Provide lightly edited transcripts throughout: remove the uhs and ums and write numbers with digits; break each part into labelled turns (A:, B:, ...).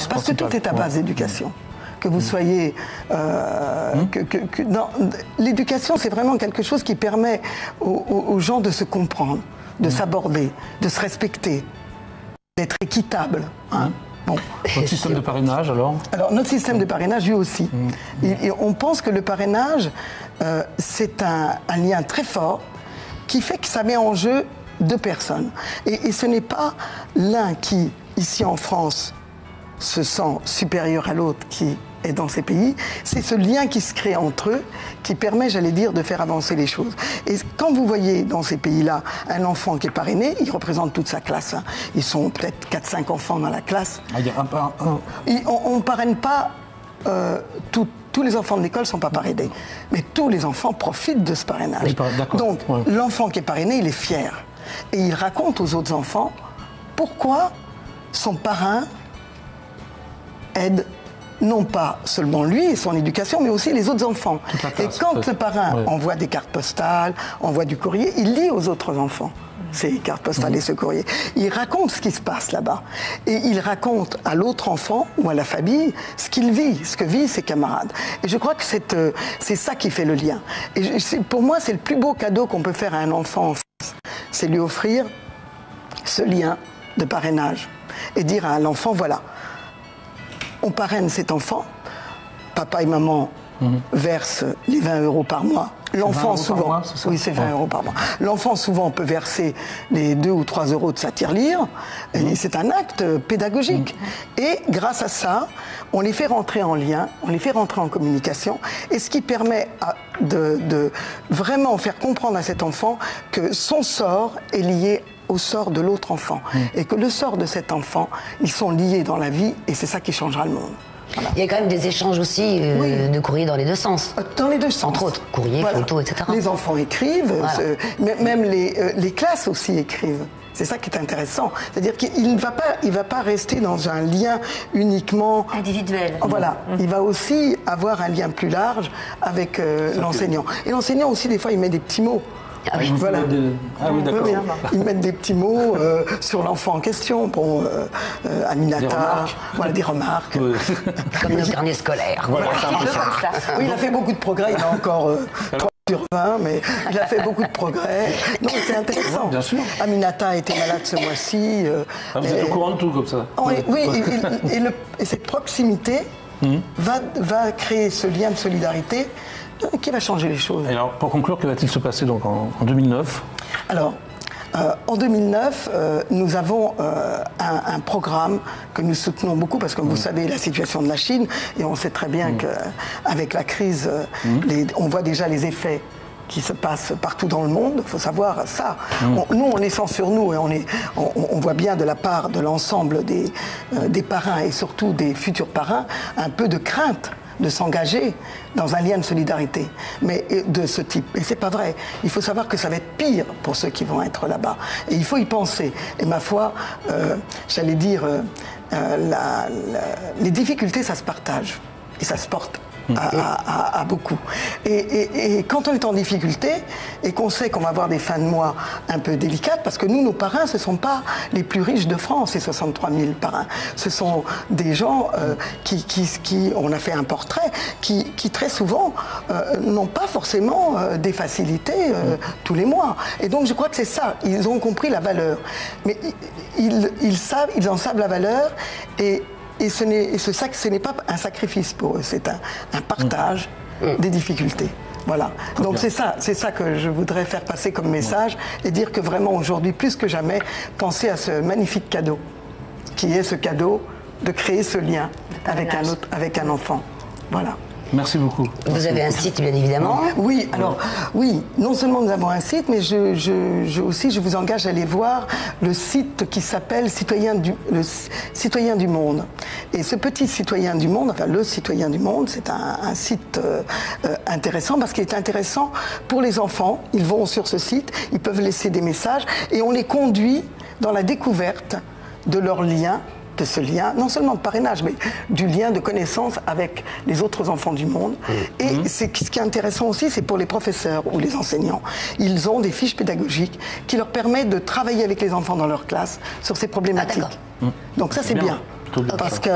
A: Parce que tout est à base d'éducation. Que vous soyez... l'éducation, c'est vraiment quelque chose qui permet aux gens de se comprendre, de s'aborder, de se respecter, d'être équitable. Hein.
B: Bon. Notre système de parrainage, alors?
A: Alors, notre système de parrainage, lui aussi. Et on pense que le parrainage, c'est un lien très fort qui fait que ça met en jeu deux personnes. Et ce n'est pas l'un qui, ici en France, se sent supérieur à l'autre qui est dans ces pays, c'est ce lien qui se crée entre eux qui permet, j'allais dire, de faire avancer les choses. Et quand vous voyez dans ces pays-là un enfant qui est parrainé, il représente toute sa classe. Hein. Ils sont peut-être 4-5 enfants dans la classe.
B: Ah, il y a
A: on ne parraine pas tous les enfants de l'école ne sont pas parrainés. Mais tous les enfants profitent de ce parrainage. Donc, l'enfant qui est parrainé, il est fier. Et il raconte aux autres enfants pourquoi son parrain aide non pas seulement lui et son éducation, mais aussi les autres enfants. Et quand le parrain envoie des cartes postales, envoie du courrier, il lit aux autres enfants ces cartes postales et ce courrier. Il raconte ce qui se passe là-bas. Et il raconte à l'autre enfant ou à la famille ce qu'il vit, ce que vivent ses camarades. Et je crois que c'est ça qui fait le lien. Et pour moi, c'est le plus beau cadeau qu'on peut faire à un enfant en France. C'est lui offrir ce lien de parrainage. Et dire à l'enfant, voilà, on parraine cet enfant, papa et maman versent les 20 € par mois. L'enfant souvent, oui, c'est 20 € par mois. L'enfant souvent peut verser les 2 ou 3 € de sa tirelire. Et c'est un acte pédagogique. Et grâce à ça, on les fait rentrer en lien, on les fait rentrer en communication. Et ce qui permet de vraiment faire comprendre à cet enfant que son sort est lié au sort de l'autre enfant. Et que le sort de cet enfant, ils sont liés dans la vie et c'est ça qui changera le monde. Voilà.
C: Il y a quand même des échanges aussi de courrier dans les deux sens.
A: Dans les deux sens.
C: Entre autres, courrier, photos, etc.
A: Les enfants écrivent, même les classes aussi écrivent. C'est ça qui est intéressant. C'est-à-dire qu'il ne va pas rester dans un lien uniquement...
D: individuel.
A: Voilà. Il va aussi avoir un lien plus large avec l'enseignant. Et l'enseignant aussi, des fois, il met des petits mots.
C: Ah oui.
A: Voilà.
B: Ah oui, d'accord.
A: Ils mettent des petits mots sur l'enfant en question. Bon, Aminata, des remarques.
C: Comme nos carnets scolaires.
B: Voilà,
D: c'est un peu comme ça.
A: Oui, il a fait beaucoup de progrès. Il a encore 3 sur 20, mais il a fait beaucoup de progrès. Donc c'est intéressant.
B: Bien sûr.
A: Aminata a été malade ce mois-ci.
B: Vous êtes au courant de tout comme ça?
A: Oui, et cette proximité va créer ce lien de solidarité qui va changer les choses.
B: Et alors, pour conclure, que va-t-il se passer donc en 2009?
A: Alors, en 2009, nous avons un programme que nous soutenons beaucoup parce que vous savez la situation de la Chine et on sait très bien qu'avec la crise, on voit déjà les effets qui se passent partout dans le monde. Il faut savoir ça. Nous, on est sans sur nous et on voit bien de la part de l'ensemble des parrains et surtout des futurs parrains un peu de crainte de s'engager dans un lien de solidarité, mais de ce type. Et c'est pas vrai. Il faut savoir que ça va être pire pour ceux qui vont être là-bas. Et il faut y penser. Et ma foi, j'allais dire, les difficultés, ça se partage. Et ça se porte à beaucoup. Et quand on est en difficulté et qu'on sait qu'on va avoir des fins de mois un peu délicates, parce que nous, nos parrains, ce ne sont pas les plus riches de France, ces 63 000 parrains. Ce sont des gens qui, on a fait un portrait, qui très souvent n'ont pas forcément des facilités tous les mois. Et donc je crois que c'est ça, ils ont compris la valeur. Mais ils en savent la valeur et ce n'est pas un sacrifice pour eux, c'est un partage des difficultés. Voilà. Donc c'est ça que je voudrais faire passer comme message et dire que vraiment aujourd'hui, plus que jamais, pensez à ce magnifique cadeau, qui est ce cadeau de créer ce lien avec un enfant. Voilà.
B: Merci beaucoup.
C: Vous avez un site, bien évidemment.
A: Oui, alors, oui, non seulement nous avons un site, mais je vous engage à aller voir le site qui s'appelle le Citoyen du Monde. Et ce petit Citoyen du Monde, enfin le Citoyen du Monde, c'est un site intéressant parce qu'il est intéressant pour les enfants. Ils vont sur ce site, ils peuvent laisser des messages et on les conduit dans la découverte de leur lien, de ce lien, non seulement de parrainage, mais du lien de connaissance avec les autres enfants du monde. Et ce qui est intéressant aussi, c'est pour les professeurs ou les enseignants. Ils ont des fiches pédagogiques qui leur permettent de travailler avec les enfants dans leur classe sur ces problématiques. Donc ça, c'est bien. Parce que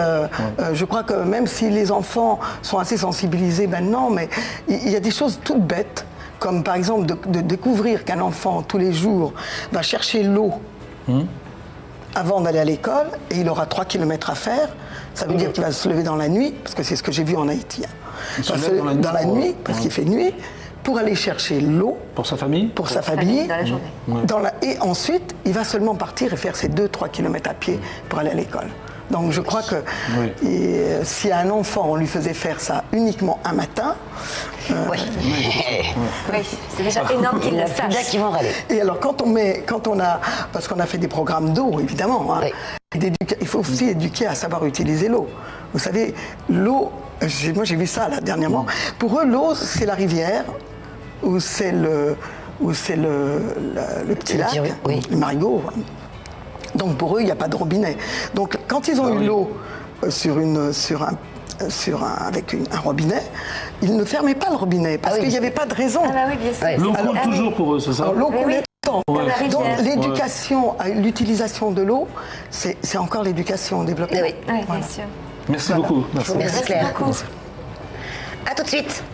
A: je crois que même si les enfants sont assez sensibilisés maintenant, mais il y a des choses toutes bêtes, comme par exemple de découvrir qu'un enfant, tous les jours, va chercher l'eau avant d'aller à l'école, et il aura 3 km à faire. Ça veut dire qu'il va se lever dans la nuit, parce que c'est ce que j'ai vu en Haïti.
B: Il se lève
A: dans la nuit, parce qu'il fait nuit, pour aller chercher l'eau.
B: Pour sa famille.
A: Pour sa famille.
D: Dans la journée.
A: Et ensuite, il va seulement partir et faire ses 2-3 km à pied pour aller à l'école. Donc je crois que si à un enfant, on lui faisait faire ça uniquement un matin...
C: Oui,
D: c'est déjà énorme qu'il le sache.
C: Qui vont râler.
A: Et alors parce qu'on a fait des programmes d'eau, évidemment, hein, il faut aussi éduquer à savoir utiliser l'eau. Vous savez, l'eau, moi j'ai vu ça là dernièrement, pour eux l'eau c'est la rivière, ou c'est le petit lac, le marigot. Donc pour eux, il n'y a pas de robinet. Donc quand ils ont eu l'eau avec un robinet, ils ne fermaient pas le robinet parce qu'il n'y avait pas de raison.
D: Ah bah oui, bien sûr.
B: L'eau coule toujours pour eux, c'est ça?
A: L'eau coulait tout le temps.
D: Ouais.
A: Donc l'éducation, l'utilisation de l'eau, c'est encore l'éducation au développement.
C: Oui,
D: bien sûr.
B: Merci beaucoup.
C: Merci Claire.
D: Merci beaucoup.
C: À tout de suite.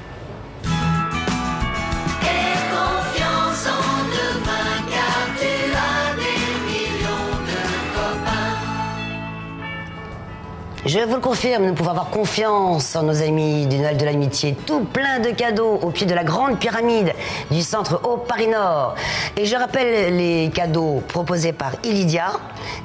C: Je vous le confirme, nous pouvons avoir confiance en nos amis du Noël de l'Amitié. Tout plein de cadeaux au pied de la grande pyramide du centre au Paris Nord. Et je rappelle les cadeaux proposés par Ilidia,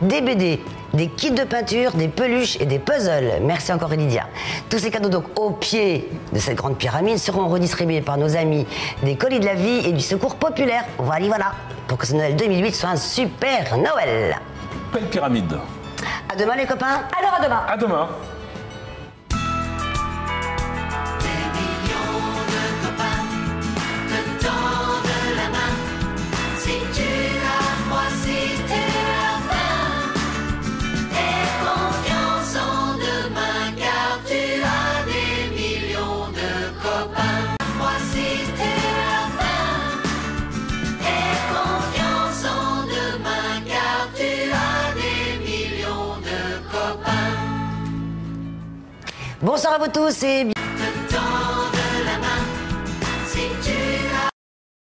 C: des BD, des kits de peinture, des peluches et des puzzles. Merci encore Ilidia. Tous ces cadeaux donc au pied de cette grande pyramide seront redistribués par nos amis des Colis de la Vie et du Secours Populaire. Voilà, pour que ce Noël 2008 soit un super Noël.
B: Belle pyramide.
C: À demain les copains.
D: Alors à demain.
B: À demain.
C: Bonsoir à vous tous et bienvenue.